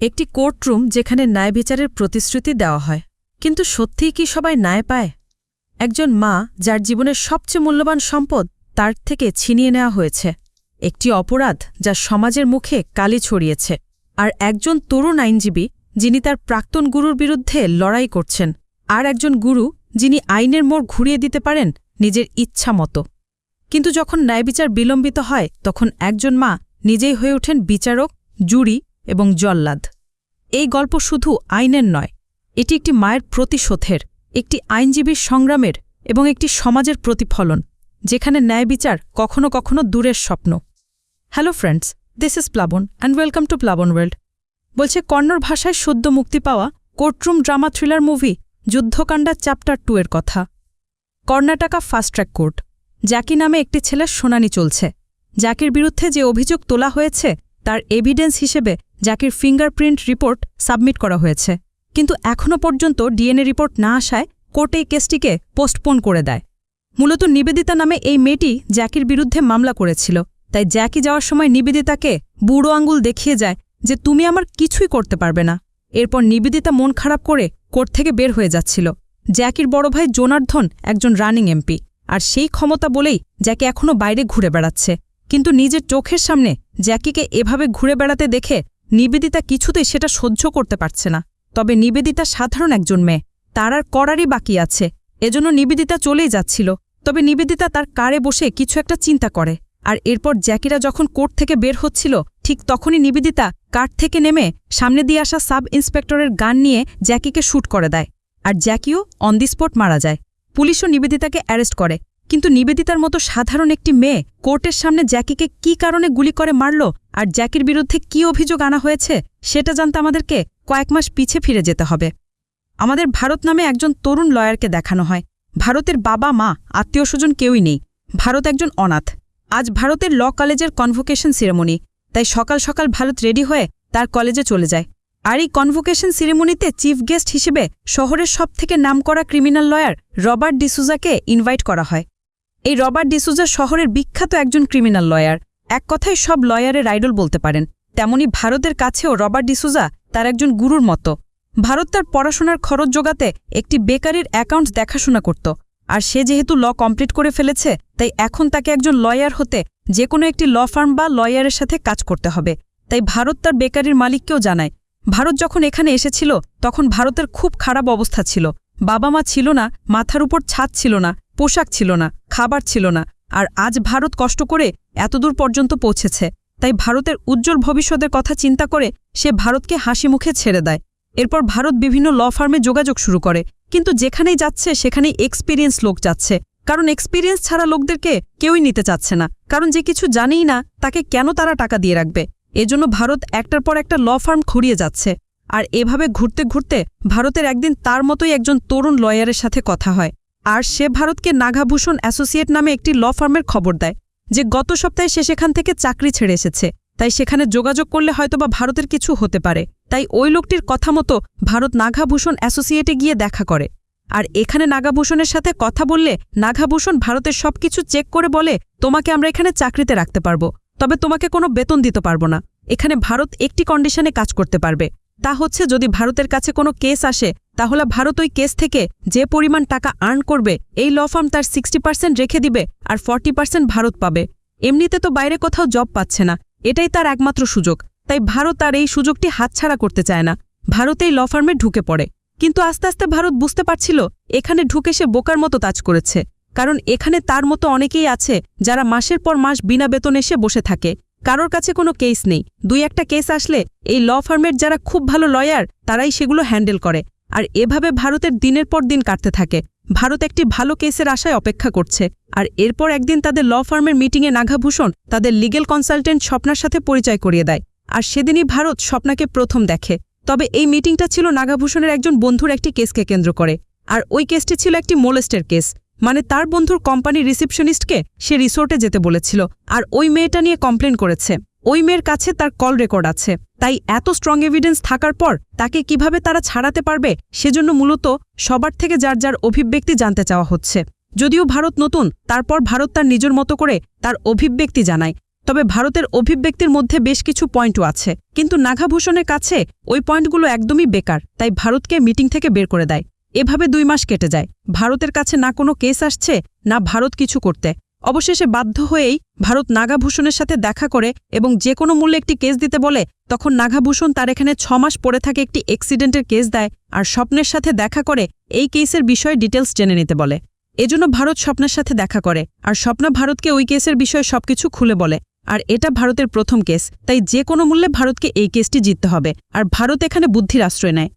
একটি কোর্টরুম যেখানে ন্যায় বিচারের প্রতিশ্রুতি দেওয়া হয়, কিন্তু সত্যিই কি সবাই ন্যায় পায়? একজন মা যার জীবনের সবচেয়ে মূল্যবান সম্পদ তার থেকে ছিনিয়ে নেওয়া হয়েছে, একটি অপরাধ যা সমাজের মুখে কালি ছড়িয়েছে, আর একজন তরুণ আইনজীবী যিনি তার প্রাক্তন গুরুর বিরুদ্ধে লড়াই করছেন, আর একজন গুরু যিনি আইনের মোড় ঘুরিয়ে দিতে পারেন নিজের ইচ্ছা মতো। কিন্তু যখন ন্যায়বিচার বিলম্বিত হয় তখন একজন মা নিজেই হয়ে ওঠেন বিচারক, জুরি এবং জল্লাদ। এই গল্প শুধু আইনের নয়, এটি একটি মায়ের প্রতিশোধের, একটি আইনজীবীর সংগ্রামের এবং একটি সমাজের প্রতিফলন যেখানে ন্যায়বিচার কখনো কখনো দূরের স্বপ্ন। Hello friends, this is Plaban and welcome to Plaban world. বলছে কন্নড় ভাষায় সদ্য মুক্তি পাওয়া courtroom drama thriller movie Yuddhakanda chapter 2 এর কথা। Karnataka fast track court. Jackie নামে একটি ছেলের শুনানি চলছে। জ্যাকির বিরুদ্ধে যে অভিযোগ তোলা হয়েছে তার এভিডেন্স হিসেবে জ্যাকির ফিঙ্গারপ্রিন্ট রিপোর্ট সাবমিট করা হয়েছে, কিন্তু এখনও পর্যন্ত ডিএনএ রিপোর্ট না আসায় কোর্ট এই কেসটিকে পোস্টপোন করে দেয়। মূলত নিবেদিতা নামে এই মেয়েটি জ্যাকির বিরুদ্ধে মামলা করেছিল, তাই জ্যাকি যাওয়ার সময় নিবেদিতাকে বুড়ো আঙুল দেখিয়ে যায় যে তুমি আমার কিছুই করতে পারবে না। এরপর নিবেদিতা মন খারাপ করে কোর্ট থেকে বের হয়ে যাচ্ছিল। জ্যাকির বড় ভাই জোনার্ধন একজন রানিং এমপি, আর সেই ক্ষমতা বলেই জ্যাকি এখনও বাইরে ঘুরে বেড়াচ্ছে। কিন্তু নিজের চোখের সামনে জ্যাকিকে এভাবে ঘুরে বেড়াতে দেখে নিবেদিতা কিছুতেই সেটা সহ্য করতে পারছে না। তবে নিবেদিতা সাধারণ একজন মেয়ে, তার আর করারই বাকি আছে, এজন্য নিবেদিতা চলেই যাচ্ছিল। তবে নিবেদিতা তার কারে বসে কিছু একটা চিন্তা করে, আর এরপর জ্যাকিরা যখন কোর্ট থেকে বের হচ্ছিল ঠিক তখনই নিবেদিতা কার থেকে নেমে সামনে দিয়ে আসা সাব ইন্সপেক্টরের গান নিয়ে জ্যাকিকে শ্যুট করে দেয়, আর জ্যাকিও অন দি স্পট মারা যায়। পুলিশও নিবেদিতাকে অ্যারেস্ট করে, কিন্তু নিবেদিতার মতো সাধারণ একটি মেয়ে কোর্টের সামনে জ্যাকিকে কী কারণে গুলি করে মারল আর জ্যাকির বিরুদ্ধে কী অভিযোগ আনা হয়েছে সেটা জানতে আমাদেরকে কয়েক মাস পিছে ফিরে যেতে হবে। আমাদের ভারত নামে একজন তরুণ লয়ারকে দেখানো হয়। ভারতের বাবা মা আত্মীয়স্বজন কেউই নেই, ভারত একজন অনাথ। আজ ভারতের ল কলেজের কনভোকেশন সিরেমনি, তাই সকাল সকাল ভারত রেডি হয়ে তার কলেজে চলে যায়। আর এই কনভোকেশন সিরেমনিতে চিফ গেস্ট হিসেবে শহরের সবথেকে নামকরা ক্রিমিনাল লয়ার রবার্ট ডিসুজাকে ইনভাইট করা হয়। এই রবার্ট ডিসুজা শহরের বিখ্যাত একজন ক্রিমিনাল লয়ার, এক কথায় সব লয়ারের আইডল বলতে পারেন। তেমনি ভারতের কাছেও রবার্ট ডিসুজা তার একজন গুরুর মতো। ভারত তার পড়াশোনার খরচ জোগাতে একটি বেকারির অ্যাকাউন্টস দেখাশোনা করত, আর সে যেহেতু ল কমপ্লিট করে ফেলেছে তাই এখন তাকে একজন লয়ার হতে যে কোনো একটি ল ফার্ম বা লয়ারের সাথে কাজ করতে হবে। তাই ভারত তার বেকারির মালিককেও জানায়। ভারত যখন এখানে এসেছিল তখন ভারতের খুব খারাপ অবস্থা ছিল, বাবা মা ছিল না, মাথার উপর ছাদ ছিল না, পোশাক ছিল না, খাবার ছিল না, আর আজ ভারত কষ্ট করে এতদূর পর্যন্ত পৌঁছেছে। তাই ভারতের উজ্জ্বল ভবিষ্যতের কথা চিন্তা করে সে ভারতকে হাসি মুখে ছেড়ে দেয়। এরপর ভারত বিভিন্ন ল ফার্মে যোগাযোগ শুরু করে, কিন্তু যেখানেই যাচ্ছে সেখানেই এক্সপিরিয়েন্স লোক যাচ্ছে, কারণ এক্সপিরিয়েন্স ছাড়া লোকদেরকে কেউই নিতে চাচ্ছে না, কারণ যে কিছু জানেই না তাকে কেন তারা টাকা দিয়ে রাখবে। এজন্য ভারত একটার পর একটা ল ফার্ম খুঁড়িয়ে যাচ্ছে। আর এভাবে ঘুরতে ঘুরতে ভারতের একদিন তার মতোই একজন তরুণ লয়ারের সাথে কথা হয়, আর সে ভারতকে নাগাভূষণ অ্যাসোসিয়েট নামে একটি ল ফার্মের খবর দেয় যে গত সপ্তাহে সে সেখান থেকে চাকরি ছেড়ে এসেছে, তাই সেখানে যোগাযোগ করলে হয়তোবা ভারতের কিছু হতে পারে। তাই ওই লোকটির কথা মতো ভারত নাগাভূষণ অ্যাসোসিয়েটে গিয়ে দেখা করে, আর এখানে নাগাভূষণের সাথে কথা বললে নাগাভূষণ ভারতের সবকিছু চেক করে বলে তোমাকে আমরা এখানে চাকরিতে রাখতে পারবো, তবে তোমাকে কোনো বেতন দিতে পারবো না। এখানে ভারত একটি কন্ডিশনে কাজ করতে পারবে, তা হচ্ছে যদি ভারতের কাছে কোনো কেস আসে তাহলে ভারত ওই কেস থেকে যে পরিমাণ টাকা আর্ন করবে এই ল ফার্ম তার 60% রেখে দিবে আর 40% ভারত পাবে। এমনিতে তো বাইরে কোথাও জব পাচ্ছে না, এটাই তার একমাত্র সুযোগ, তাই ভারত আর এই সুযোগটি হাতছাড়া করতে চায় না। ভারত এই ল ফার্মে ঢুকে পড়ে, কিন্তু আস্তে আস্তে ভারত বুঝতে পারছিল এখানে ঢুকে সে বোকার মতো কাজ করেছে, কারণ এখানে তার মতো অনেকেই আছে যারা মাসের পর মাস বিনা বেতন এসে বসে থাকে, কারোর কাছে কোনো কেস নেই। দুই একটা কেস আসলে এই ল ফার্মের যারা খুব ভালো লয়ার তারাই সেগুলো হ্যান্ডেল করে, আর এভাবে ভারতের দিনের পর দিন কাটতে থাকে। ভারত একটি ভালো কেসের আশায় অপেক্ষা করছে, আর এরপর একদিন তাদের ল ফার্মের মিটিংয়ে নাগাভূষণ তাদের লিগেল কনসালটেন্ট স্বপ্নার সাথে পরিচয় করিয়ে দেয়, আর সেদিনই ভারত স্বপ্নাকে প্রথম দেখে। তবে এই মিটিংটা ছিল নাগাভূষণের একজন বন্ধুর একটি কেসকে কেন্দ্র করে, আর ওই কেসটি ছিল একটি মোলেস্টের কেস, মানে তার বন্ধুর কোম্পানির রিসেপশনিস্টকে সে রিসোর্টে যেতে বলেছিল, আর ওই মেয়েটা নিয়ে কমপ্লেন করেছে। ওই মেয়ের কাছে তার কল রেকর্ড আছে, তাই এত স্ট্রং এভিডেন্স থাকার পর তাকে কিভাবে তারা ছাড়াতে পারবে সেজন্য মূলত সবার থেকে যার যার অভিব্যক্তি জানতে চাওয়া হচ্ছে। যদিও ভারত নতুন, তারপর ভারত তার নিজের মতো করে তার অভিব্যক্তি জানায়। তবে ভারতের অভিব্যক্তির মধ্যে বেশ কিছু পয়েন্টও আছে, কিন্তু নাগাভূষণের কাছে ওই পয়েন্টগুলো একদমই বেকার, তাই ভারতকে মিটিং থেকে বের করে দেয়। এভাবে 2 মাস কেটে যায়। ভারতের কাছে না কোনো কেস আসছে, না ভারত কিছু করতে। অবশেষে বাধ্য হয়েই ভারত নাগাভূষণের সাথে দেখা করে এবং যে কোনো মূল্যে একটি কেস দিতে বলে। তখন নাগাভূষণ তার এখানে 6 মাস পড়ে থাকে একটি অ্যাক্সিডেন্টের কেস দেয় আর স্বপ্নের সাথে দেখা করে এই কেসের বিষয়ে ডিটেলস জেনে নিতে বলে। এজন্য ভারত স্বপ্নের সাথে দেখা করে আর স্বপ্না ভারতকে ওই কেসের বিষয়ে সবকিছু খুলে বলে। আর এটা ভারতের প্রথম কেস, তাই যে কোনো মূল্যে ভারতকে এই কেসটি জিততে হবে। আর ভারত এখানে বুদ্ধির আশ্রয় নেয়।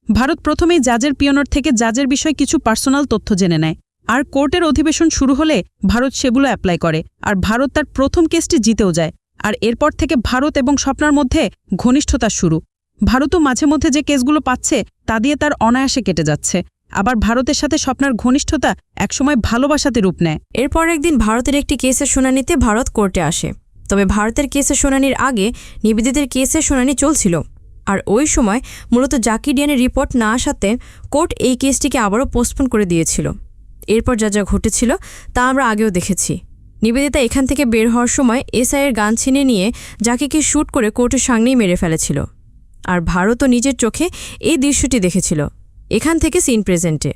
ভারত প্রথমেই জাজের পিয়নর থেকে জাজের বিষয়ে কিছু পার্সোনাল তথ্য জেনে নেয়। আর কোর্টের অধিবেশন শুরু হলে ভারত সেগুলো অ্যাপ্লাই করে আর ভারত তার প্রথম কেসটি জিতেও যায়। আর এরপর থেকে ভারত এবং স্বপ্নার মধ্যে ঘনিষ্ঠতা শুরু। ভারতও মাঝে মধ্যে যে কেসগুলো পাচ্ছে তা দিয়ে তার অনায়াসে কেটে যাচ্ছে। আবার ভারতের সাথে স্বপ্নার ঘনিষ্ঠতা একসময় ভালোবাসাতে রূপ নেয়। এরপর একদিন ভারতের একটি কেসের শুনানিতে ভারত কোর্টে আসে। তবে ভারতের কেসের শুনানির আগে নিবেদিতের কেসের শুনানি চলছিল। আর ওই সময় মূলত জাকি ডিয়ানের রিপোর্ট না আসাতে কোর্ট এই কেসটিকে আবারও পোস্টপোন করে দিয়েছিল। এরপর যা যা ঘটেছিল তা আমরা আগেও দেখেছি। নিবেদিতা এখান থেকে বের হওয়ার সময় এসআইয়ের গান ছিনে নিয়ে জাকিকে শ্যুট করে কোর্টের সামনেই মেরে ফেলেছিল। আর ভারতও নিজের চোখে এই দৃশ্যটি দেখেছিল। এখান থেকে সিন প্রেজেন্টে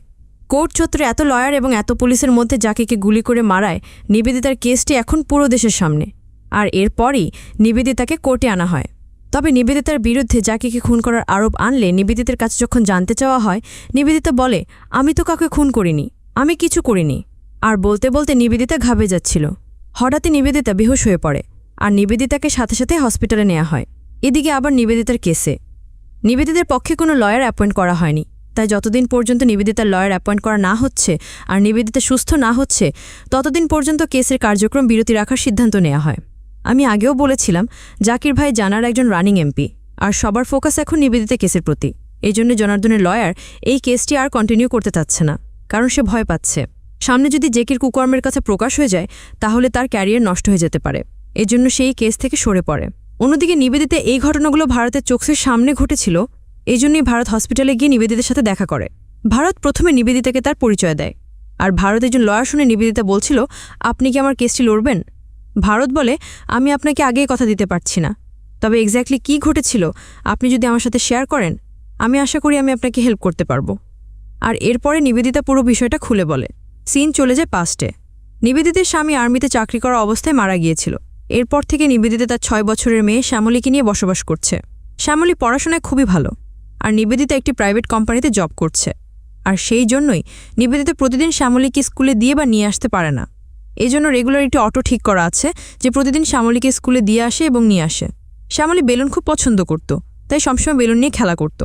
কোর্ট চত্বরে এত লয়ার এবং এত পুলিশের মধ্যে জাকিকে গুলি করে মারায় নিবেদিতার কেসটি এখন পুরো দেশের সামনে। আর এরপরই নিবেদিতাকে কোর্টে আনা হয়। তবে নিবেদিতার বিরুদ্ধে জাকিকে খুন করার আরোপ আনলে নিবেদিতার কাছে যখন জানতে চাওয়া হয়, নিবেদিতা বলে, আমি তো কাউকে খুন করিনি, আমি কিছু করিনি। আর বলতে বলতে নিবেদিতা ঘাবড়ে যাচ্ছিল। হঠাৎই নিবেদিতা বেহুশ হয়ে পড়ে আর নিবেদিতাকে সাথে সাথে হসপিটালে নেওয়া হয়। এদিকে আবার নিবেদিতার কেসে নিবেদিতার পক্ষে কোনো লয়ার অ্যাপয়েন্ট করা হয়নি। তাই যতদিন পর্যন্ত নিবেদিতার লয়ার অ্যাপয়েন্ট করা না হচ্ছে আর নিবেদিতা সুস্থ না হচ্ছে, ততদিন পর্যন্ত কেসের কার্যক্রম বিরতি রাখার সিদ্ধান্ত নেওয়া হয়। আমি আগেও বলেছিলাম, জাকির ভাই জানার একজন রানিং এমপি, আর সবার ফোকাস এখন নিবেদিতা কেসের প্রতি। এই জন্য জনার্দনের লয়ার এই কেসটি আর কন্টিনিউ করতে চাচ্ছে না, কারণ সে ভয় পাচ্ছে সামনে যদি জেকির কুকর্মের কাছে প্রকাশ হয়ে যায় তাহলে তার ক্যারিয়ার নষ্ট হয়ে যেতে পারে। এজন্য সেই কেস থেকে সরে পড়ে। অন্যদিকে নিবেদিতা এই ঘটনাগুলো ভারতের চোখের সামনে ঘটেছিল, এই জন্যই ভারত হসপিটালে গিয়ে নিবেদিতার সাথে দেখা করে। ভারত প্রথমে নিবেদিতাকে তার পরিচয় দেয়। আর ভারত একজন লয়ার শুনে নিবেদিতা বলছিল, আপনি কি আমার কেসটি লড়বেন? ভারত বলে, আমি আপনাকে আগেই কথা দিতে পারছি না, তবে এক্স্যাক্টলি কী ঘটেছিল আপনি যদি আমার সাথে শেয়ার করেন, আমি আশা করি আমি আপনাকে হেল্প করতে পারবো। আর এরপরে নিবেদিতা পুরো বিষয়টা খুলে বলে। সিন চলে যায় পাস্টে। নিবেদিতার স্বামী আর্মিতে চাকরি করা অবস্থায় মারা গিয়েছিল। এরপর থেকে নিবেদিতা তার 6 বছরের মেয়ে শ্যামলীকে নিয়ে বসবাস করছে। শ্যামলী পড়াশোনায় খুবই ভালো, আর নিবেদিতা একটি প্রাইভেট কোম্পানিতে জব করছে। আর সেই জন্যই নিবেদিতা প্রতিদিন শ্যামলীকে স্কুলে দিয়ে বা নিয়ে আসতে পারে না। এই জন্য রেগুলার একটি অটো ঠিক করা আছে যে প্রতিদিন শ্যামলীকে স্কুলে দিয়ে আসে এবং নিয়ে আসে। শ্যামলী বেলুন খুব পছন্দ করত, তাই সবসময় বেলুন নিয়ে খেলা করত।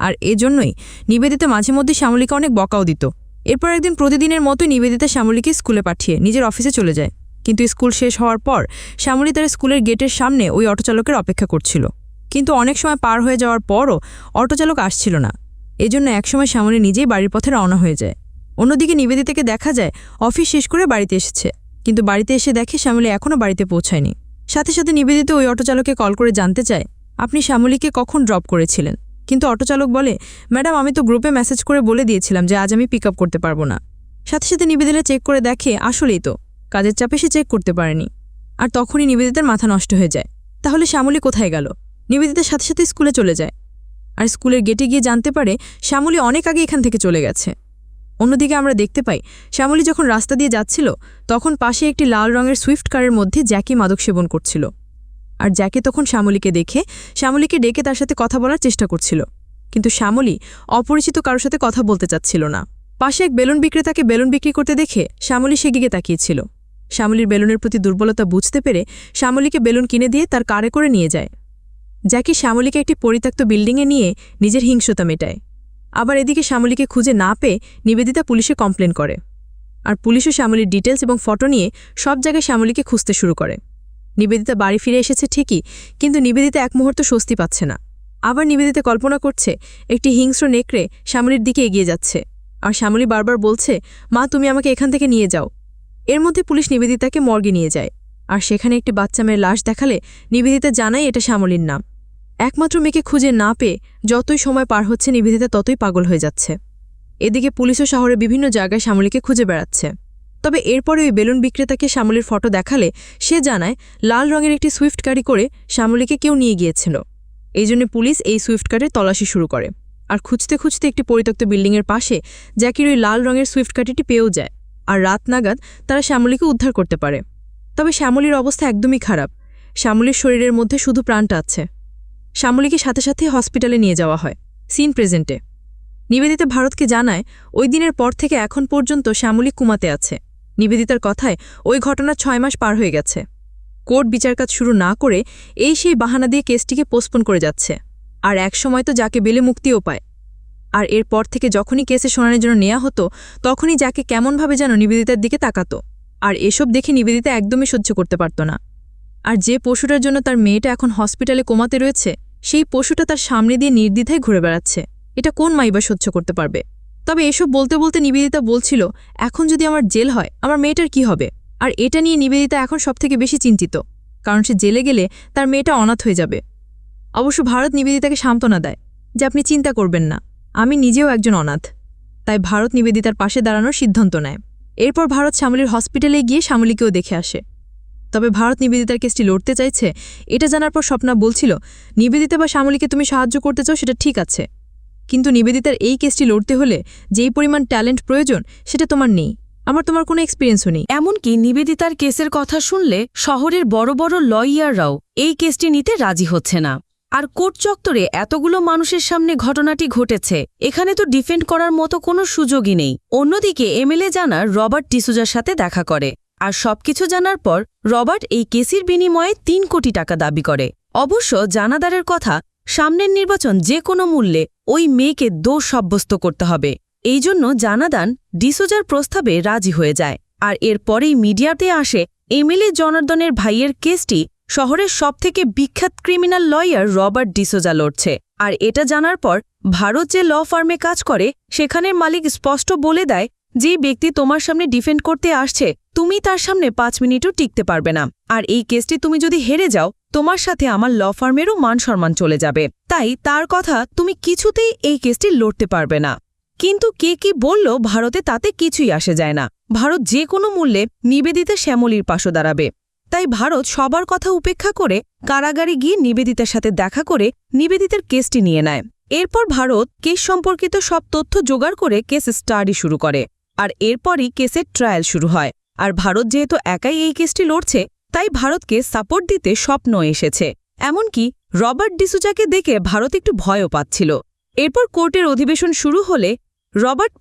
আর এজন্যই নিবেদিতা মাঝে মধ্যে শ্যামলীকে অনেক বকাও দিত। এরপর একদিন প্রতিদিনের মতোই নিবেদিতা শ্যামলীকে স্কুলে পাঠিয়ে নিজের অফিসে চলে যায়। কিন্তু স্কুল শেষ হওয়ার পর শ্যামলী তার স্কুলের গেটের সামনে ওই অটোচালকের অপেক্ষা করছিল। কিন্তু অনেক সময় পার হয়ে যাওয়ার পরও অটোচালক আসছিল না। এজন্য একসময় শ্যামলী নিজেই বাড়ির পথে রওনা হয়ে যায়। অন্যদিকে নিবেদিতাকে দেখা যায় অফিস শেষ করে বাড়িতে এসেছে, কিন্তু বাড়িতে এসে দেখে শ্যামলী এখনও বাড়িতে পৌঁছায়নি। সাথে সাথে নিবেদিতা ওই অটোচালককে কল করে জানতে চায়, আপনি শ্যামলীকে কখন ড্রপ করেছিলেন? কিন্তু অটোচালক বলে, ম্যাডাম আমি তো গ্রুপে মেসেজ করে বলে দিয়েছিলাম যে আজ আমি পিক আপ করতে পারবো না। সাথে সাথে নিবেদিতা চেক করে দেখে আসলেই তো কাজের চাপে সে চেক করতে পারেনি। আর তখনই নিবেদিতার মাথা নষ্ট হয়ে যায়, তাহলে শ্যামলী কোথায় গেল? নিবেদিতার সাথে সাথে স্কুলে চলে যায় আর স্কুলের গেটে গিয়ে জানতে পারে শ্যামলী অনেক আগে এখান থেকে চলে গেছে। অন্যদিকে আমরা দেখতে পাই শ্যামলী যখন রাস্তা দিয়ে যাচ্ছিল তখন পাশে একটি লাল রঙের সুইফট কারের মধ্যে জ্যাকি মাদক সেবন করছিল। আর জ্যাকি তখন শ্যামলীকে দেখে শ্যামলীকে ডেকে তার সাথে কথা বলার চেষ্টা করছিল, কিন্তু শ্যামলী অপরিচিত কারোর সাথে কথা বলতে চাচ্ছিল না। পাশে এক বেলুন বিক্রেতাকে বেলুন বিক্রি করতে দেখে শ্যামলী সেদিকে তাকিয়েছিল। শ্যামলীর বেলুনের প্রতি দুর্বলতা বুঝতে পেরে শ্যামলীকে বেলুন কিনে দিয়ে তার কারে করে নিয়ে যায়। জ্যাকি শ্যামলীকে একটি পরিত্যক্ত বিল্ডিংয়ে নিয়ে নিজের হিংস্রতা মেটায়। আবার এদিকে শ্যামলীকে খুঁজে না পেয়ে নিবেদিতা পুলিশে কমপ্লেন করে। আর পুলিশও শ্যামলীর ডিটেলস এবং ফটো নিয়ে সব জায়গায় শ্যামলীকে খুঁজতে শুরু করে। নিবেদিতা বাড়ি ফিরে এসেছে ঠিকই, কিন্তু নিবেদিতা এক মুহূর্ত স্বস্তি পাচ্ছে না। আবার নিবেদিতা কল্পনা করছে একটি হিংস্র নেকড়ে শ্যামলীর দিকে এগিয়ে যাচ্ছে, আর শ্যামলী বারবার বলছে, মা তুমি আমাকে এখান থেকে নিয়ে যাও। এর মধ্যে পুলিশ নিবেদিতাকে মর্গে নিয়ে যায়, আর সেখানে একটি বাচ্চা মেয়ের লাশ দেখালে নিবেদিতা জানায় এটা শ্যামলীর নাম। একমাত্র মেয়েকে খুঁজে না পেয়ে যতই সময় পার হচ্ছে নিবেদিতা ততই পাগল হয়ে যাচ্ছে। এদিকে পুলিশও শহরের বিভিন্ন জায়গায় শ্যামলীকে খুঁজে বেড়াচ্ছে। তবে এরপরে ওই বেলুন বিক্রেতাকে শ্যামলীর ফটো দেখালে সে জানায় লাল রঙের একটি সুইফট গাড়ি করে শ্যামলীকে কেউ নিয়ে গিয়েছিল। এই জন্য পুলিশ এই সুইফট গাড়ির তল্লাশি শুরু করে। আর খুঁজতে খুঁজতে একটি পরিত্যক্ত বিল্ডিংয়ের পাশে জ্যাকির ওই লাল রঙের সুইফট গাড়িটি পেয়েও যায়। আর রাত নাগাদ তারা শ্যামলীকে উদ্ধার করতে পারে। তবে শ্যামলীর অবস্থা একদমই খারাপ। শ্যামলীর শরীরের মধ্যে শুধু প্রাণটা আছে। শ্যামলীকে সাথে সাথে হসপিটালে নিয়ে যাওয়া হয়। সিন প্রেজেন্টে নিবেদিতা ভারতকে জানায় ওই দিনের পর থেকে এখন পর্যন্ত শ্যামলী কুমাতে আছে। নিবেদিতার কথায় ওই ঘটনার 6 মাস পার হয়ে গেছে। কোর্ট বিচার কাজ শুরু না করে সেই বাহানা দিয়ে কেসটিকে পোস্টপোন করে যাচ্ছে। আর এক সময় তো যাকে বেলে মুক্তিও পায়। আর এরপর থেকে যখনই কেসে শুনানির জন্য নেওয়া হতো তখনই যাকে কেমনভাবে যেন নিবেদিতার দিকে তাকাতো। আর এসব দেখে নিবেদিতা একদমই সহ্য করতে পারত না। আর যে পশুটার জন্য তার মেয়েটা এখন হসপিটালে কোমাতে রয়েছে সেই পশুটা তার সামনে দিয়ে নির্দ্বিধায় ঘুরে বেড়াচ্ছে। এটা কোন মাইবা সহ্য করতে পারবে? তবে এসব বলতে বলতে নিবেদিতা বলছিল, এখন যদি আমার জেল হয় আমার মেয়েটার কি হবে? আর এটা নিয়ে নিবেদিতা এখন সবথেকে বেশি চিন্তিত, কারণ সে জেলে গেলে তার মেয়েটা অনাথ হয়ে যাবে। অবশ্য ভারত নিবেদিতাকে সান্ত্বনা দেয় যে আপনি চিন্তা করবেন না, আমি নিজেও একজন অনাথ। তাই ভারত নিবেদিতার পাশে দাঁড়ানোর সিদ্ধান্ত নেয়। এরপর ভারত শ্যামলীর হসপিটালে গিয়ে শ্যামলীকেও দেখে আসে। তবে ভারত নিবেদিতার কেসটি লড়তে চাইছে এটা জানার পর স্বপ্না বলছিল, নিবেদিতা বা শ্যামলীকে তুমি সাহায্য করতে চাও সেটা ঠিক আছে, কিন্তু নিবেদিতার এই কেসটি লড়তে হলে যেই পরিমাণ ট্যালেন্ট প্রয়োজন সেটা তোমার নেই, তোমার কোনো এক্সপিরিয়েন্সও নেই। এমনকি নিবেদিতার কেসের কথা শুনলে শহরের বড় বড় লয়াররাও এই কেসটি নিতে রাজি হচ্ছে না। আর কোর্ট চত্বরে এতগুলো মানুষের সামনে ঘটনাটি ঘটেছে, এখানে তো ডিফেন্ড করার মতো কোনো সুযোগই নেই। অন্যদিকে এমএলএ জানার রবার্ট ডিসুজার সাথে দেখা করে। আর সবকিছু জানার পর রবার্ট এই কেসের বিনিময়ে 3 কোটি টাকা দাবি করে। অবশ্য জানাদারের কথা, সামনের নির্বাচন যে কোনো মূল্যে ওই মেয়েকে দোষ সাব্যস্ত করতে হবে। এই জন্য জানাদান ডিসুজার প্রস্তাবে রাজি হয়ে যায়। আর এরপরেই মিডিয়াতে আসে এমএলএ জনার্দনের ভাইয়ের কেসটি শহরের সবথেকে বিখ্যাত ক্রিমিনাল লয়ার রবার্ট ডিসোজা লড়ছে। আর এটা জানার পর ভারত যে ল ফার্মে কাজ করে সেখানের মালিক স্পষ্ট বলে দেয়, যে ব্যক্তি তোমার সামনে ডিফেন্ড করতে আসছে তুমি তার সামনে 5 মিনিটও টিকতে পারবে না। আর এই কেসটি তুমি যদি হেরে যাও তোমার সাথে আমার ল ফার্মেরও মান সম্মান চলে যাবে। তাই তার কথা, তুমি কিছুতেই এই কেসটি লড়তে পারবে না। কিন্তু কে কি বলল ভারতে তাতে কিছুই আসে যায় না। ভারত যে কোনো মূল্যে নিবেদিতা শ্যামলীর পাশে দাঁড়াবে। তাই ভারত সবার কথা উপেক্ষা করে কারাগারে গিয়ে নিবেদিতার সাথে দেখা করে নিবেদিতার কেসটি নিয়ে নেয়। এরপর ভারত কেস সম্পর্কিত সব তথ্য জোগাড় করে কেস স্টাডি শুরু করে। আর এরপরই কেসের ট্রায়াল শুরু হয়। আর ভারত যেহেতু একাই এই কেসটি লড়ছে তাই ভারতকে সাপোর্ট দিতে স্বপ্ন এসেছে। এমনকি রবার্ট ডিসুজাকে দেখে ভারত একটু ভয়ও পাচ্ছিল। এরপর কোর্টের অধিবেশন শুরু হলে রবার্ট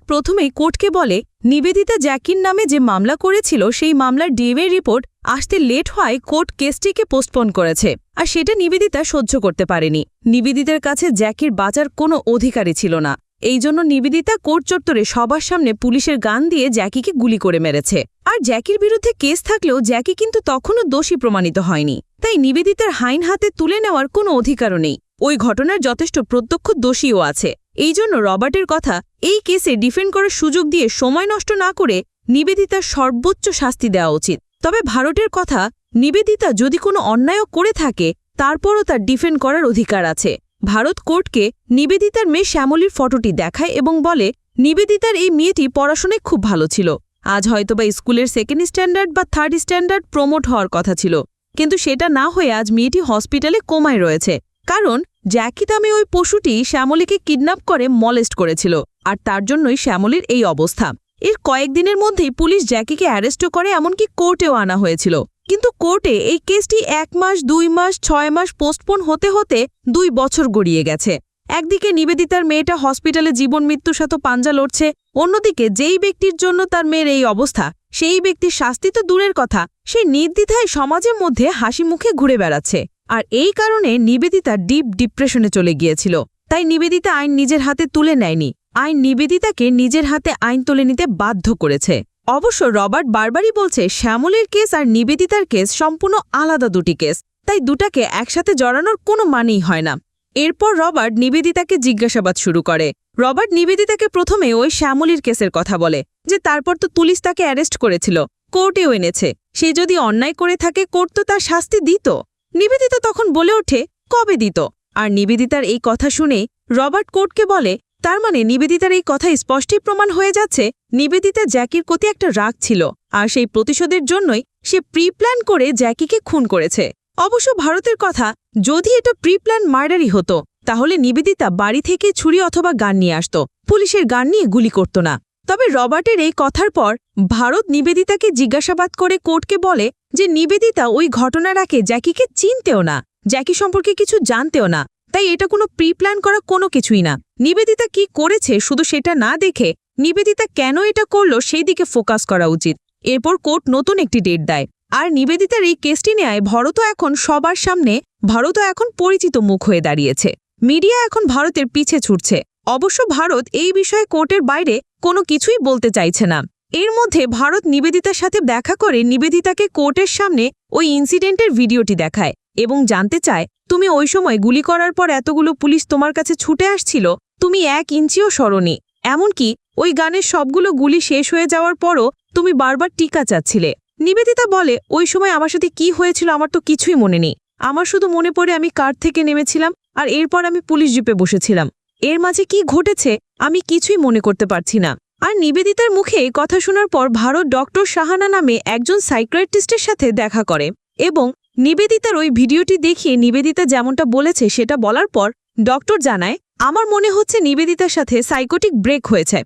প্রথমেই কোর্টকে বলে, নিবেদিতা জ্যাকির নামে যে মামলা করেছিল সেই মামলার ডিএনএ রিপোর্ট আসতে লেট হওয়ায় কোর্ট কেসটিকে পোস্টপোন করেছে। আর সেটা নিবেদিতা সহ্য করতে পারেনি। নিবেদিতার কাছে জ্যাকির বাঁচার কোনো অধিকারই ছিল না। এই জন্য নিবেদিতা কোর্ট চত্বরে সবার সামনে পুলিশের গান দিয়ে জ্যাকিকে গুলি করে মেরেছে। আর জ্যাকির বিরুদ্ধে কেস থাকলেও জ্যাকি কিন্তু তখনও দোষী প্রমাণিত হয়নি। তাই নিবেদিতার আইন হাতে তুলে নেওয়ার কোনো অধিকারও নেই। ওই ঘটনার যথেষ্ট প্রত্যক্ষ দোষীও আছে। এই জন্য রবার্টের কথা, এই কেসে ডিফেন্ড করার সুযোগ দিয়ে সময় নষ্ট না করে নিবেদিতার সর্বোচ্চ শাস্তি দেওয়া উচিত। তবে ভারতের কথা, নিবেদিতা যদি কোনো অন্যায় করে থাকে তারপরও তার ডিফেন্ড করার অধিকার আছে। ভারত কোর্টকে নিবেদিতার মেয়ে শ্যামলীর ফটোটি দেখায় এবং বলে, নিবেদিতার এই মেয়েটি পড়াশোনায় খুব ভালো ছিল। আজ হয়তোবা স্কুলের 2nd স্ট্যান্ডার্ড বা 3rd স্ট্যান্ডার্ড প্রমোট হওয়ার কথা ছিল, কিন্তু সেটা না হয়ে আজ মেয়েটি হসপিটালে কোমায় রয়েছে। কারণ জ্যাকি নামে ওই পশুটি শ্যামলীকে কিডন্যাপ করে মলেস্ট করেছিল। আর তার জন্যই শ্যামলীর এই অবস্থা। এর কয়েকদিনের মধ্যেই পুলিশ জ্যাকিকে অ্যারেস্টও করে, এমনকি কোর্টেও আনা হয়েছিল। কিন্তু কোর্টে এই কেসটি 1 মাস, 2 মাস, 6 মাস পোস্টপোন হতে হতে 2 বছর গড়িয়ে গেছে। একদিকে নিবেদিতার মেয়েটা হসপিটালে জীবন মৃত্যুর সাথে পাঞ্জা লড়ছে, অন্যদিকে যেই ব্যক্তির জন্য তার মেয়ের এই অবস্থা সেই ব্যক্তির শাস্তি তো দূরের কথা, সে নির্দ্বিধায় সমাজের মধ্যে হাসি মুখে ঘুরে বেড়াচ্ছে। আর এই কারণে নিবেদিতা ডিপ ডিপ্রেশনে চলে গিয়েছিল। তাই নিবেদিতা আইন নিজের হাতে তুলে নেয়নি, আইন নিবেদিতাকে নিজের হাতে আইন তুলে নিতে বাধ্য করেছে। অবশ্য রবার্ট বারবারই বলছে শ্যামলীর কেস আর নিবেদিতার কেস সম্পূর্ণ আলাদা দুটি কেস, তাই দুটাকে একসাথে জড়ানোর কোনো মানেই হয় না। এরপর রবার্ট নিবেদিতাকে জিজ্ঞাসাবাদ শুরু করে। রবার্ট নিবেদিতাকে প্রথমে ওই শ্যামলীর কেসের কথা বলে, যে তারপর তো পুলিশ তাকে অ্যারেস্ট করেছিল, কোর্টেও এনেছে, সে যদি অন্যায় করে থাকে কোর্ট তো তার শাস্তি দিত। নিবেদিতা তখন বলে ওঠে, কবে দিত? আর নিবেদিতার এই কথা শুনে রবার্ট কোর্টকে বলে, তার মানে নিবেদিতার এই কথা স্পষ্টই প্রমাণ হয়ে যাচ্ছে নিবেদিতা জ্যাকির প্রতি একটা রাগ ছিল, আর সেই প্রতিশোধের জন্যই সে প্রি-প্ল্যান করে জ্যাকিকে খুন করেছে। অবশ্য ভারতের কথা, যদি এটা প্রি-প্ল্যান মার্ডারই হতো তাহলে নিবেদিতা বাড়ি থেকে ছুরি অথবা গান নিয়ে আসত, পুলিশের গান নিয়ে গুলি করত না। তবে রবার্টের এই কথার পর ভারত নিবেদিতাকে জিজ্ঞাসাবাদ করে কোর্টকে বলে যে নিবেদিতা ওই ঘটনার আগে জ্যাকিকে চিনতেও না, জ্যাকি সম্পর্কে কিছু জানতেও না, তাই এটা কোনো প্রি-প্ল্যান করা কোনো কিছুই না। নিবেদিতা কি করেছে শুধু সেটা না দেখে নিবেদিতা কেন এটা করল সেই দিকে ফোকাস করা উচিত। এরপর কোর্ট নতুন একটি ডেট দেয়, আর নিবেদিতার এই কেসটি নেয় ভারতও এখন সবার সামনে, ভারতও এখন পরিচিত মুখ হয়ে দাঁড়িয়েছে। মিডিয়া এখন ভারতের পিছে ছুটছে। অবশ্য ভারত এই বিষয়ে কোর্টের বাইরে কোনো কিছুই বলতে চাইছে না। এর মধ্যে ভারত নিবেদিতার সাথে দেখা করে নিবেদিতাকে কোর্টের সামনে ওই ইনসিডেন্টের ভিডিওটি দেখায় এবং জানতে চায়, তুমি ওই সময় গুলি করার পর এতগুলো পুলিশ তোমার কাছে ছুটে আসছিল, তুমি 1 ইঞ্চিও সরোনি, এমনকি ওই গানের সবগুলো গুলি শেষ হয়ে যাওয়ার পরও তুমি বারবার টিকা চাচ্ছিলে। নিবেদিতা বলে, ওই সময় আমার সাথে কি হয়েছিল আমার তো কিছুই মনে নেই, আমার শুধু মনে পড়ে আমি কার থেকে নেমেছিলাম আর এরপর আমি পুলিশ জিপে বসেছিলাম, এর মাঝে কি ঘটেছে আমি কিছুই মনে করতে পারছি না। আর নিবেদিতার মুখে এই কথা শোনার পর ভারত ডক্টর শাহানা নামে একজন সাইকিয়াট্রিস্টের সাথে দেখা করে এবং নিবেদিতার ওই ভিডিওটি দেখিয়ে নিবেদিতা যেমনটা বলেছে সেটা বলার পর ডক্টর জানায়, আমার মনে হচ্ছে নিবেদিতার সাথে সাইকোটিক ব্রেক হয়েছে।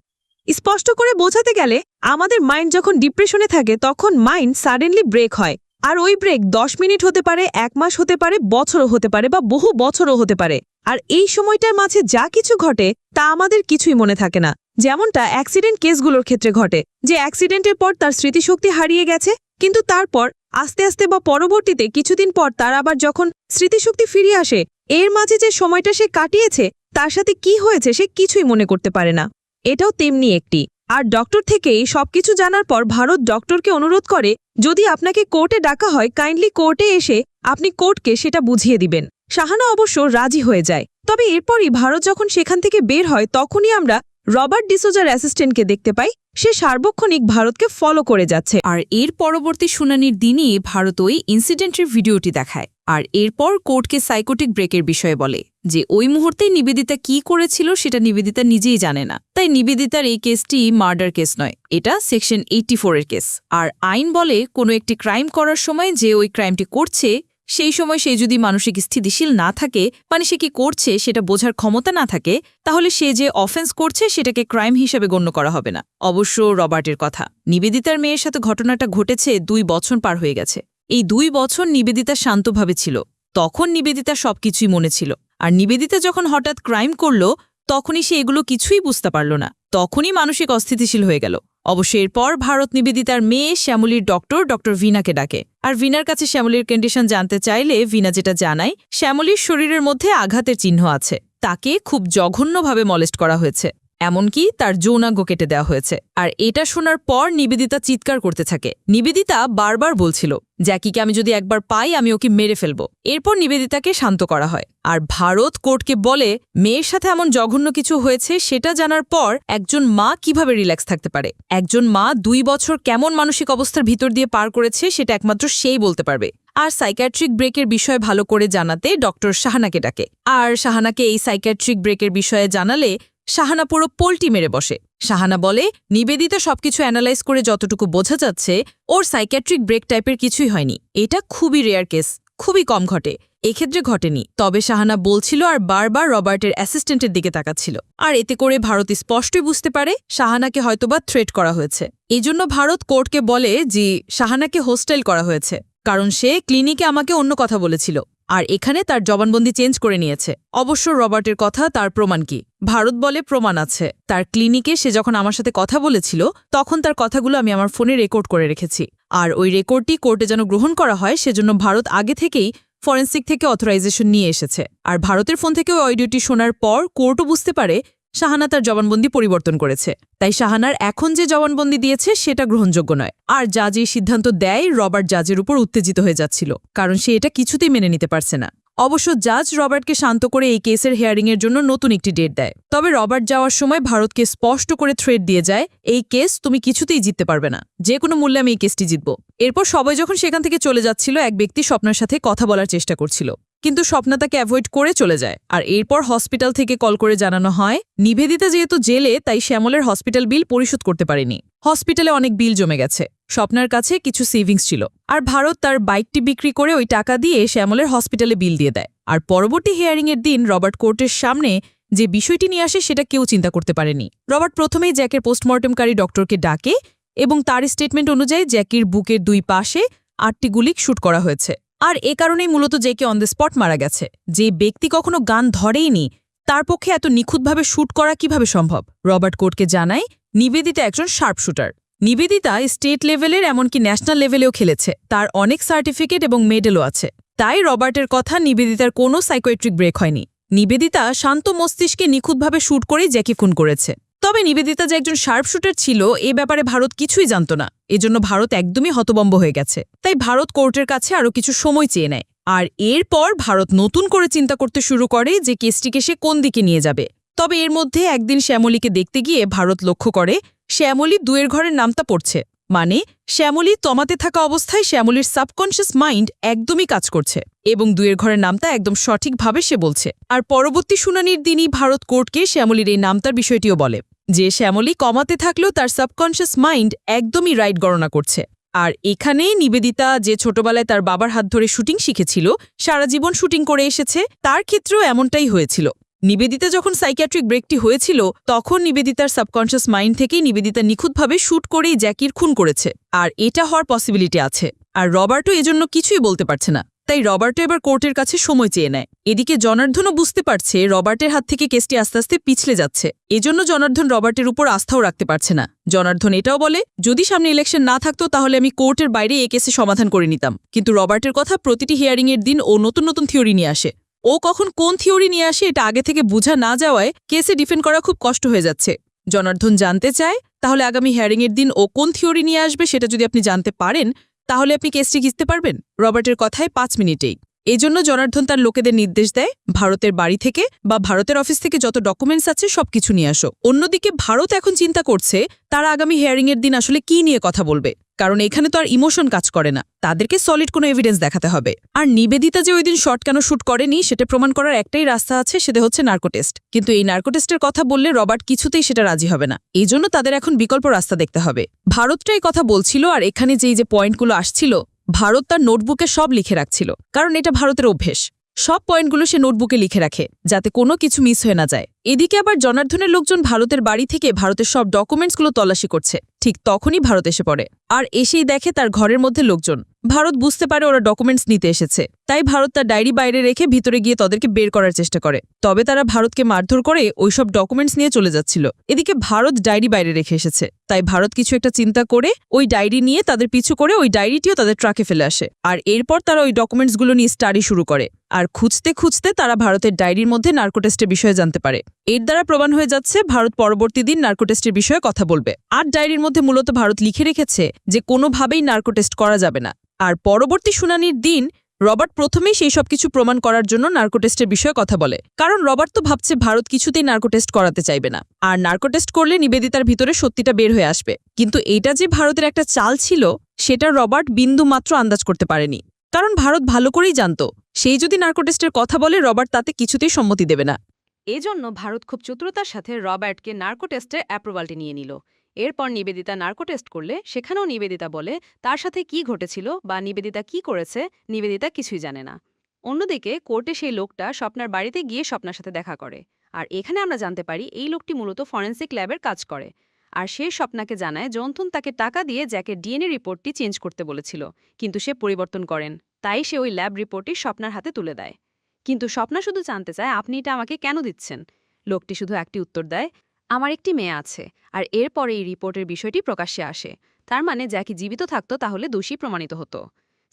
স্পষ্ট করে বোঝাতে গেলে আমাদের মাইন্ড যখন ডিপ্রেশনে থাকে তখন মাইন্ড সাডেনলি ব্রেক হয়, আর ওই ব্রেক 10 মিনিট হতে পারে, 1 মাস হতে পারে, বছরও হতে পারে বা বহু বছরও হতে পারে। আর এই সময়টার মাঝে যা কিছু ঘটে তা আমাদের কিছুই মনে থাকে না, যেমনটা অ্যাক্সিডেন্ট কেসগুলোর ক্ষেত্রে ঘটে, যে অ্যাক্সিডেন্টের পর তার স্মৃতিশক্তি হারিয়ে গেছে, কিন্তু তারপর আস্তে আস্তে বা পরবর্তীতে কিছুদিন পর তার আবার যখন স্মৃতিশক্তি ফিরে আসে, এর মাঝে যে সময়টা সে কাটিয়েছে তার সাথে কি হয়েছে সে কিছুই মনে করতে পারে না। এটাও তেমনি একটি। আর ডক্টর থেকেই সবকিছু জানার পর ভারত ডক্টরকে অনুরোধ করে, যদি আপনাকে কোর্টে ডাকা হয় কাইন্ডলি কোর্টে এসে আপনি কোর্টকে সেটা বুঝিয়ে দিবেন। শাহানা অবশ্য রাজি হয়ে যায়। তবে এরপরই ভারত যখন সেখান থেকে বের হয় তখনই আমরা রবার্ট ডিসোজার অ্যাসিস্ট্যান্টকে দেখতে পাই, সে সার্বক্ষণিক ভারতকে ফলো করে যাচ্ছে। আর এর পরবর্তী শুনানির দিনই ভারত ওই ইনসিডেন্টের ভিডিওটি দেখায়, আর এরপর কোর্টকে সাইকোটিক ব্রেকের বিষয়ে বলে যে ওই মুহূর্তেই নিবেদিতা কি করেছিল সেটা নিবেদিতা নিজেই জানে না, তাই নিবেদিতার এই কেসটি মার্ডার কেস নয়, এটা সেকশন 84 এর কেস। আর আইন বলে কোনো একটি ক্রাইম করার সময় যে ওই ক্রাইমটি করছে সেই সময় সে যদি মানসিক স্থিতিশীল না থাকে, মানে সে কি করছে সেটা বোঝার ক্ষমতা না থাকে, তাহলে সে যে অফেন্স করছে সেটাকে ক্রাইম হিসেবে গণ্য করা হবে না। অবশ্য রবার্টের কথা, নিবেদিতার মেয়ের সাথে ঘটনাটা ঘটেছে 2 বছর পার হয়ে গেছে। এই 2 বছর নিবেদিতা শান্তভাবে ছিল, তখন নিবেদিতা সবকিছুই মনে ছিল। আর নিবেদিতা যখন হঠাৎ ক্রাইম করল তখনই সে এগুলো কিছুই বুঝতে পারল না, তখনই মানসিক অস্থিতিশীল হয়ে গেল। অবশ্য এরপর ভারত নিবেদিতার মেয়ে শ্যামলীর ডক্টর ভিনাকে ডাকে, আর ভিনার কাছে শ্যামলীর কন্ডিশন জানতে চাইলে ভিনা যেটা জানায়, শ্যামলীর শরীরের মধ্যে আঘাতের চিহ্ন আছে, তাকে খুব জঘন্যভাবে মলেস্ট করা হয়েছে, এমনকি তার যৌনাঙ্গ কেটে দেওয়া হয়েছে। আর এটা শোনার পর নিবেদিতা চিৎকার করতে থাকে। নিবেদিতা বারবার বলছিল, জ্যাকিকে আমি যদি একবার পাই আমি ওকে মেরে ফেলব। এরপর নিবেদিতাকে শান্ত করা হয়, আর ভারত কোর্টকে বলে মেয়ের সাথে এমন জঘন্য কিছু হয়েছে সেটা জানার পর একজন মা কিভাবে রিল্যাক্স থাকতে পারে, একজন মা 2 বছর কেমন মানসিক অবস্থার ভিতর দিয়ে পার করেছে সেটা একমাত্র সেই বলতে পারবে। আর সাইকিয়াট্রিক ব্রেকের বিষয়ে ভালো করে জানাতে ডক্টর শাহানাকে ডাকে, আর শাহানাকে এই সাইকিয়াট্রিক ব্রেকের বিষয়ে জানালে শাহানা পুরো পোল্টি মেরে বসে। শাহানা বলে, নিবেদিতা সবকিছু অ্যানালাইজ করে যতটুকু বোঝা যাচ্ছে ওর সাইকিয়াট্রিক ব্রেক টাইপের কিছুই হয়নি, এটা খুবই রেয়ার কেস, খুবই কম ঘটে, এক্ষেত্রে ঘটেনি। তবে শাহানা বলছিল আর বারবার রবার্টের অ্যাসিস্ট্যান্টের দিকে তাকাচ্ছিল, আর এতে করে ভারত স্পষ্টই বুঝতে পারে শাহানাকে হয়তোবা থ্রেট করা হয়েছে। এজন্য ভারত কোর্টকে বলে যে শাহানাকে হোস্টাইল করা হয়েছে, কারণ সে ক্লিনিকে আমাকে অন্য কথা বলেছিল, আর এখানে তার জবানবন্দি চেঞ্জ করে নিয়েছে। অবশ্য রবার্টের কথা তার প্রমাণ কি? ভারত বলে প্রমাণ আছে, তার ক্লিনিকে সে যখন আমার সাথে কথা বলেছিল তখন তার কথাগুলো আমি আমার ফোনে রেকর্ড করে রেখেছি, আর ওই রেকর্ডটি কোর্টে যেন গ্রহণ করা হয় সেজন্য ভারত আগে থেকেই ফরেন্সিক থেকে অথরাইজেশন নিয়ে এসেছে। আর ভারতের ফোন থেকে ওই অডিওটি শোনার পর কোর্টও বুঝতে পারে শাহানা তার জবানবন্দি পরিবর্তন করেছে, তাই শাহানার এখন যে জবানবন্দি দিয়েছে সেটা গ্রহণযোগ্য নয়। আর জাজ এই সিদ্ধান্ত দেয় রবার্ট জাজের উপর উত্তেজিত হয়ে যাচ্ছিল, কারণ সে এটা কিছুতেই মেনে নিতে পারছে না। অবশ্য জাজ রবার্টকে শান্ত করে এই কেসের হিয়ারিংয়ের জন্য নতুন একটি ডেট দেয়। তবে রবার্ট যাওয়ার সময় ভারতকে স্পষ্ট করে থ্রেট দিয়ে যায়, এই কেস তুমি কিছুতেই জিততে পারবে না, যে কোনো মূল্যে আমি এই কেসটি জিতব। এরপর সবাই যখন সেখান থেকে চলে যাচ্ছিল এক ব্যক্তি স্বপ্নার সাথে কথা বলার চেষ্টা করছিল, কিন্তু স্বপ্না তাকে অ্যাভয়েড করে চলে যায়। আর এরপর হসপিটাল থেকে কল করে জানানো হয় নিবেদিতা যেহেতু জেলে তাই শ্যামলের হসপিটাল বিল পরিশোধ করতে পারেনি। হসপিটালে অনেক বিল জমে গেছে। স্বপ্নার কাছে কিছু সেভিংস ছিল, আর ভারত তার বাইকটি বিক্রি করে ওই টাকা দিয়ে শ্যামলের হসপিটালে বিল দিয়ে দেয়। আর পরবর্তী হিয়ারিংয়ের দিন রবার্ট কোর্টের সামনে যে বিষয়টি নিয়ে আসে সেটা কেউ চিন্তা করতে পারেনি। রবার্ট প্রথমেই জ্যাকের পোস্টমর্টমকারী ডক্টরকে ডাকে এবং তার স্টেটমেন্ট অনুযায়ী জ্যাকির বুকের 2 পাশে 8টি গুলি শুট করা হয়েছে। আর এ কারণেই মূলত জ্যাকি অন দ্য স্পট মারা গেছে। যে ব্যক্তি কখনো গান ধরেইনি তার পক্ষে এত নিখুঁতভাবে শুট করা কিভাবে সম্ভব? রবার্ট কোর্টকে জানায় নিবেদিতা একজন শার্প শুটার। নিবেদিতা স্টেট লেভেলের এমনকি ন্যাশনাল লেভেলেও খেলেছে, তার অনেক সার্টিফিকেট এবং মেডেলও আছে। তাই রবার্টের কথা নিবেদিতার কোনো সাইকোয়েট্রিক ব্রেক হয়নি। নিবেদিতা শান্ত মস্তিষ্কে নিখুঁতভাবে শুট করেই জ্যাকি খুন করেছে। তবে নিবেদিতা যে একজন শার্প শুটার ছিল এ ব্যাপারে ভারত কিছুই জানত না। এজন্য ভারত একদমই হতবম্ব হয়ে গেছে। তাই ভারত কোর্টের কাছে আরও কিছু সময় চেয়ে নেয়। আর এরপর ভারত নতুন করে চিন্তা করতে শুরু করে যে কেসটিকে সে কোন দিকে নিয়ে যাবে। তবে এর মধ্যে একদিন শ্যামলীকে দেখতে গিয়ে ভারত লক্ষ্য করে শ্যামলী 2 ঘরের নামতা পড়ছে। মানে শ্যামলী তমাতে থাকা অবস্থায় শ্যামলীর সাবকনশিয়াস মাইন্ড একদমই কাজ করছে এবং 2 ঘরের নামতা একদম সঠিকভাবে সে বলছে। আর পরবর্তী শুনানির দিনই ভারত কোর্টকে শ্যামলীর এই নামতার বিষয়টিও বলে যে শ্যামলী কমাতে থাকলেও তার সাবকনশিয়াস মাইন্ড একদমই রাইট গণনা করছে। আর এখানেই নিবেদিতা যে ছোটবেলায় তার বাবার হাত ধরে শুটিং শিখেছিল, সারা জীবন শুটিং করে এসেছে, তার ক্ষেত্রেও এমনটাই হয়েছিল। নিবেদিতা যখন সাইকিয়াট্রিক ব্রেকটি হয়েছিল তখন নিবেদিতার সাবকনশিয়াস মাইন্ড থেকেই নিবেদিতা নিখুঁতভাবে শুট করেই জ্যাকির খুন করেছে। আর এটা হওয়ার পসিবিলিটি আছে। আর রবার্টও এজন্য কিছুই বলতে পারছে না। তাই রবার্টও এবার কোর্টের কাছে সময় চেয়ে নেয়। এদিকে জনার্দনও বুঝতে পারছে রবার্টের হাত থেকে কেসটি আস্তে আস্তে পিছলে যাচ্ছে। এজন্য জনার্দন রবার্টের উপর আস্থাও রাখতে পারছে না। জনার্দন এটাও বলে যদি সামনে ইলেকশন না থাকতো তাহলে আমি কোর্টের বাইরে এই কেসে সমাধান করে নিতাম। কিন্তু রবার্টের কথা প্রতিটি হিয়ারিংয়ের দিন ও নতুন নতুন থিওরি নিয়ে আসে। ও কখন কোন থিওরি নিয়ে আসে এটা আগে থেকে বোঝা না যাওয়ায় কেসে ডিফেন্ড করা খুব কষ্ট হয়ে যাচ্ছে। জনার্দন জানতে চায় তাহলে আগামী হিয়ারিংয়ের দিন ও কোন থিওরি নিয়ে আসবে সেটা যদি আপনি জানতে পারেন তাহলে আপনি কেসটি জিততে পারবেন রবার্টের কথায় 5 মিনিটেই। এজন্য জনার্দন তার লোকেদের নির্দেশ দেয় ভারতের বাড়ি থেকে বা ভারতের অফিস থেকে যত ডকুমেন্টস আছে সবকিছু নিয়ে আসো। অন্যদিকে ভারত এখন চিন্তা করছে তারা আগামী হিয়ারিংয়ের দিন আসলে কি নিয়ে কথা বলবে, কারণ এখানে তো আর ইমোশন কাজ করে না, তাদেরকে সলিড কোনো এভিডেন্স দেখাতে হবে। আর নিবেদিতা যে ওই দিন শর্ট কেন শুট করেনি সেটা প্রমাণ করার একটাই রাস্তা আছে, সেটা হচ্ছে নার্কোটেস্ট। কিন্তু এই নার্কোটেস্টের কথা বললে রবার্ট কিছুতেই সেটা রাজি হবে না। এই জন্য তাদের এখন বিকল্প রাস্তা দেখতে হবে। ভারতটাই কথা বলছিল আর এখানে যে পয়েন্টগুলো আসছিল ভারত তার নোটবুকে সব লিখে রাখছিল, কারণ এটা ভারতের অভ্যেস। সব পয়েন্টগুলো সে নোটবুকে লিখে রাখে যাতে কোনো কিছু মিস হয়ে না যায়। এদিকে আবার জনার্দনের লোকজন ভারতের বাড়ি থেকে ভারতের সব ডকুমেন্টসগুলো তল্লাশি করছে। ঠিক তখনই ভারত এসে পড়ে আর এসেই দেখে তার ঘরের মধ্যে লোকজন। ভারত বুঝতে পারে ওরা ডকুমেন্টস নিতে এসেছে, তাই ভারত তার ডায়েরি বাইরে রেখে ভিতরে গিয়ে তাদেরকে বের করার চেষ্টা করে। তবে তারা ভারতকে মারধর করে ওইসব ডকুমেন্টস নিয়ে চলে যাচ্ছিল। এদিকে ভারত ডায়েরি বাইরে রেখে এসেছে, তাই ভারত কিছু একটা চিন্তা করে ওই ডায়েরি নিয়ে তাদের পিছু করে ওই ডায়েরিটিও তাদের ট্রাকে ফেলে আসে। আর এরপর তারা ওই ডকুমেন্টসগুলো নিয়ে স্টাডি শুরু করে। আর খুঁজতে খুঁজতে তারা ভারতের ডায়েরির মধ্যে নার্কোটেস্টের বিষয়ে জানতে পারে। এর দ্বারা প্রমাণ হয়ে যাচ্ছে ভারত পরবর্তী দিন নার্কোটেস্টের বিষয়ে কথা বলবে। আর ডায়েরির মধ্যে মূলত ভারত লিখে রেখেছে যে কোনোভাবেই নার্কোটেস্ট করা যাবে না। আর পরবর্তী শুনানির দিন রবার্ট প্রথমেই সেই সব কিছু প্রমাণ করার জন্য নার্কোটেস্টের বিষয়ে কথা বলে, কারণ রবার্ট তো ভাবছে ভারত কিছুতেই নার্কোটেস্ট করাতে চাইবে না। আর নার্কোটেস্ট করলে নিবেদিতার ভিতরে সত্যিটা বের হয়ে আসবে। কিন্তু এটা যে ভারতের একটা চাল ছিল সেটা রবার্ট বিন্দু মাত্র আন্দাজ করতে পারেনি, কারণ ভারত ভালো করেই জানত সেই যদি নার্কোটেস্টের কথা বলে রবার্ট তাতে কিছুতেই সম্মতি দেবে না। এজন্য ভারত খুব চতুরতার সাথে রবার্টকে নার্কোটেস্টের অ্যাপ্রুভালটি নিয়ে নিল। এরপর নিবেদিতা নার্কোটেস্ট করলে সেখানেও নিবেদিতা বলে তার সাথে কি ঘটেছিল বা নিবেদিতা কি করেছে নিবেদিতা কিছুই জানে না। অন্যদিকে কোর্টে সেই লোকটা স্বপ্নার বাড়িতে গিয়ে স্বপ্নার সাথে দেখা করে। আর এখানে আমরা জানতে পারি এই লোকটি মূলত ফরেন্সিক ল্যাবের কাজ করে। আর সে স্বপ্নাকে জানায় জন্তুন তাকে টাকা দিয়ে জ্যাকের ডিএনএ রিপোর্টটি চেঞ্জ করতে বলেছিল, কিন্তু সে পরিবর্তন করেন। তাই সে ওই ল্যাব রিপোর্টটি স্বপ্নার হাতে তুলে দেয়। কিন্তু স্বপ্না শুধু জানতে চায় আপনি এটা আমাকে কেন দিচ্ছেন। লোকটি শুধু একটি উত্তর দেয়, আমার একটি মেয়ে আছে। আর এরপরে এই রিপোর্টের বিষয়টি প্রকাশ্যে আসে। তার মানে জ্যাকি জীবিত থাকতো তাহলে দোষী প্রমাণিত হতো।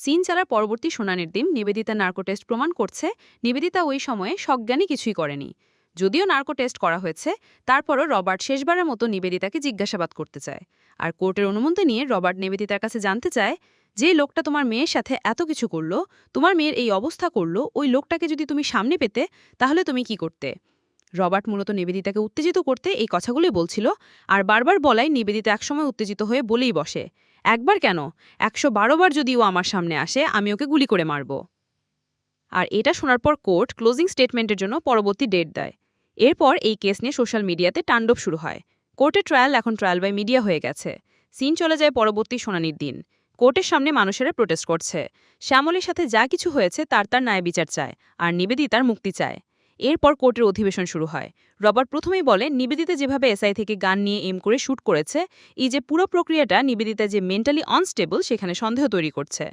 সিন চালার পরবর্তী শুনানির দিন নিবেদিতা নার্কোটেস্ট প্রমাণ করছে নিবেদিতা ওই সময়ে সজ্ঞানী কিছুই করেনি। যদিও নার্কোটেস্ট করা হয়েছে তারপরও রবার্ট শেষবারের মতো নিবেদিতাকে জিজ্ঞাসাবাদ করতে চায়। আর কোর্টের অনুমতি নিয়ে রবার্ট নিবেদিতার কাছে জানতে চায় যে লোকটা তোমার মেয়ের সাথে এত কিছু করলো, তোমার মেয়ের এই অবস্থা করলো, ওই লোকটাকে যদি তুমি সামনে পেতে তাহলে তুমি কি করতে। রবার্ট মূলত নিবেদিতাকে উত্তেজিত করতে এই কথাগুলোই বলছিল। আর বারবার বলাই নিবেদিতা একসময় উত্তেজিত হয়ে বলেই বসে, একবার কেন 112 বার যদি ও আমার সামনে আসে আমি ওকে গুলি করে মারব। আর এটা শোনার পর কোর্ট ক্লোজিং স্টেটমেন্টের জন্য পরবর্তী ডেট দেয়। এরপর এই কেস নিয়ে সোশ্যাল মিডিয়াতে তাণ্ডব শুরু হয়। কোর্টের ট্রায়াল এখন ট্রায়াল বাই মিডিয়া হয়ে গেছে। সিন চলে যায় পরবর্তী শুনানির দিন। কোর্টের সামনে মানুষেরা প্রোটেস্ট করছে। শ্যামলীর সাথে যা কিছু হয়েছে তার ন্যায় বিচার চায়, আর নিবেদিতার মুক্তি চায়। এরপর কোর্টের অধিবেশন শুরু হয়। রবার্ট প্রথমেই বলে নিবেদিতা যেভাবে এসআই থেকে গান নিয়ে এম করে শ্যুট করেছে, এই যে পুরো প্রক্রিয়াটা নিবেদিতা যে মেন্টালি আনস্টেবল সেখানে সন্দেহ তৈরি করছে।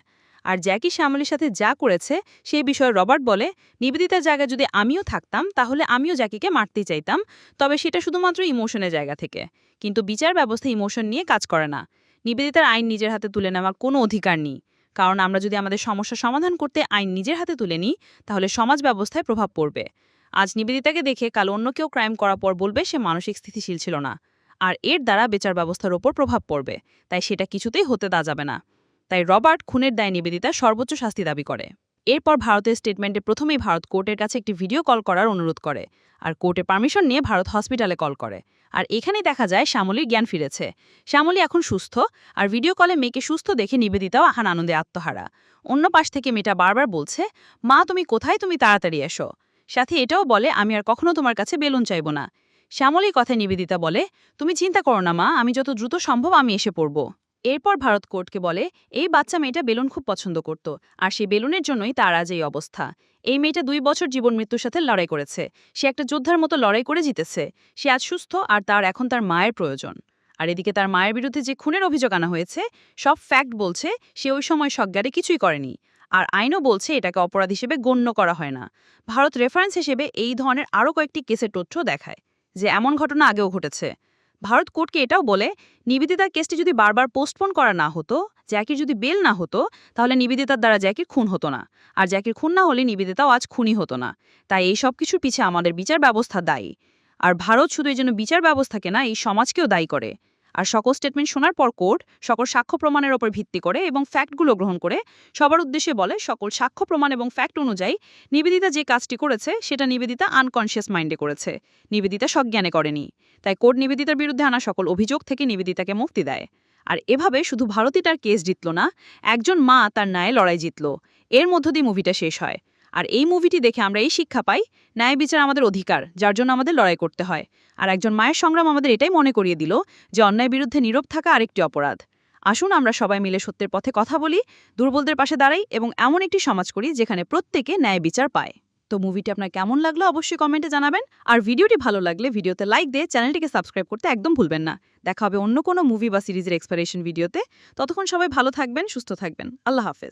আর জ্যাকি শ্যামলীর সাথে যা করেছে সেই বিষয়ে রবার্ট বলে নিবেদিতার জায়গায় যদি আমিও থাকতাম তাহলে আমিও জ্যাকিকে মারতেই চাইতাম, তবে সেটা শুধুমাত্র ইমোশনের জায়গা থেকে। কিন্তু বিচার ব্যবস্থা ইমোশন নিয়ে কাজ করে না। নিবেদিতার আইন নিজের হাতে তুলে নেওয়ার কোনো অধিকার নেই, কারণ আমরা যদি আমাদের সমস্যার সমাধান করতে আইন নিজের হাতে তুলে নিই তাহলে সমাজ ব্যবস্থায় প্রভাব পড়বে। আজ নিবেদিতাকে দেখে কাল অন্য কেউ ক্রাইম করার পর বলবে সে মানসিক স্থিতিশীল ছিল না, আর এর দ্বারা বিচার ব্যবস্থার ওপর প্রভাব পড়বে। তাই সেটা কিছুতেই হতে দেওয়া যাবে না। তাই রবার্ট খুনের দায় নিবেদিতা সর্বোচ্চ শাস্তি দাবি করে। এরপর ভারতের স্টেটমেন্টে প্রথমেই ভারত কোর্টের কাছে একটি ভিডিও কল করার অনুরোধ করে, আর কোর্টের পারমিশন নিয়ে ভারত হসপিটালে কল করে। আর এখানেই দেখা যায় শ্যামলীর জ্ঞান ফিরেছে। শ্যামলী এখন সুস্থ, আর ভিডিও কলে মেয়েকে সুস্থ দেখে নিবেদিতাও এখন আনন্দে আত্মহারা। অন্য পাশ থেকে মেয়েটা বারবার বলছে, মা তুমি কোথায়, তুমি তাড়াতাড়ি এসো। সাথে এটাও বলে আমি আর কখনো তোমার কাছে বেলুন চাইব না। শ্যামলীর কথায় নিবেদিতা বলে, তুমি চিন্তা করো না মা, আমি যত দ্রুত সম্ভব আমি এসে পড়ব। এরপর ভারত কোর্টকে বলে এই বাচ্চা মেয়েটা বেলুন খুব পছন্দ করত, আর সেই বেলুনের জন্যই তার আজ এই অবস্থা। এই মেয়েটা 2 বছর জীবন মৃত্যুর সাথে লড়াই করেছে। সে একটা যোদ্ধার মতো লড়াই করে জিতেছে। সে আজ সুস্থ, আর তার এখন তার মায়ের প্রয়োজন। আর এদিকে তার মায়ের বিরুদ্ধে যে খুনের অভিযোগ আনা হয়েছে সব ফ্যাক্ট বলছে সে ওই সময় সজ্ঞারে কিছুই করেনি, আর আইনও বলছে এটাকে অপরাধ হিসেবে গণ্য করা হয় না। ভারত রেফারেন্স হিসেবে এই ধরনের আরও কয়েকটি কেসের তথ্য দেখায় যে এমন ঘটনা আগেও ঘটেছে। ভারত কোর্টকে এটাও বলে নিবেদিতার কেসটি যদি বারবার পোস্টপোন করা না হতো, জ্যাকির যদি বেল না হতো, তাহলে নিবেদিতার দ্বারা জ্যাকির খুন হতো না, আর জ্যাকির খুন না হলে নিবেদিতাও আজ খুনই হতো না। তাই এই সব কিছুর পিছে আমাদের বিচার ব্যবস্থা দায়ী। আর ভারত শুধু এই জন্য বিচার ব্যবস্থাকে না, এই সমাজকেও দায়ী করে। আর সকল স্টেটমেন্ট শোনার পর কোর্ট সকল সাক্ষ্য প্রমাণের ওপর ভিত্তি করে এবং ফ্যাক্টগুলো গ্রহণ করে সবার উদ্দেশ্যে বলে সকল সাক্ষ্য প্রমাণ এবং ফ্যাক্ট অনুযায়ী নিবেদিতা যে কাজটি করেছে সেটা নিবেদিতা আনকনশিয়াস মাইন্ডে করেছে, নিবেদিতা সজ্ঞানে করেনি। তাই কোর্ট নিবেদিতার বিরুদ্ধে আনা সকল অভিযোগ থেকে নিবেদিতাকে মুক্তি দেয়। আর এভাবে শুধু ভারতই তার কেস জিতল না, একজন মা তার ন্যায় লড়াই জিতল। এর মধ্য দিয়ে মুভিটা শেষ হয়। আর এই মুভিটি দেখে আমরা এই শিক্ষা পাই, ন্যায় বিচার আমাদের অধিকার, যার জন্য আমাদের লড়াই করতে হয়। আর একজন মায়ের সংগ্রাম আমাদের এটাই মনে করিয়ে দিল যে অন্যায়ের বিরুদ্ধে নীরব থাকা আরেকটি অপরাধ। আসুন আমরা সবাই মিলে সত্যের পথে কথা বলি, দুর্বলদের পাশে দাঁড়াই এবং এমন একটি সমাজ করি যেখানে প্রত্যেকে ন্যায় বিচার পায়। তো মুভিটি আপনার কেমন লাগলো অবশ্যই কমেন্টে জানাবেন। আর ভিডিওটি ভালো লাগলে ভিডিওতে লাইক দিয়ে চ্যানেলটিকে সাবস্ক্রাইব করতে একদম ভুলবেন না। দেখা হবে অন্য কোনো মুভি বা সিরিজের এক্সপ্লোরেশন ভিডিওতে। ততক্ষণ সবাই ভালো থাকবেন, সুস্থ থাকবেন। আল্লাহ হাফেজ।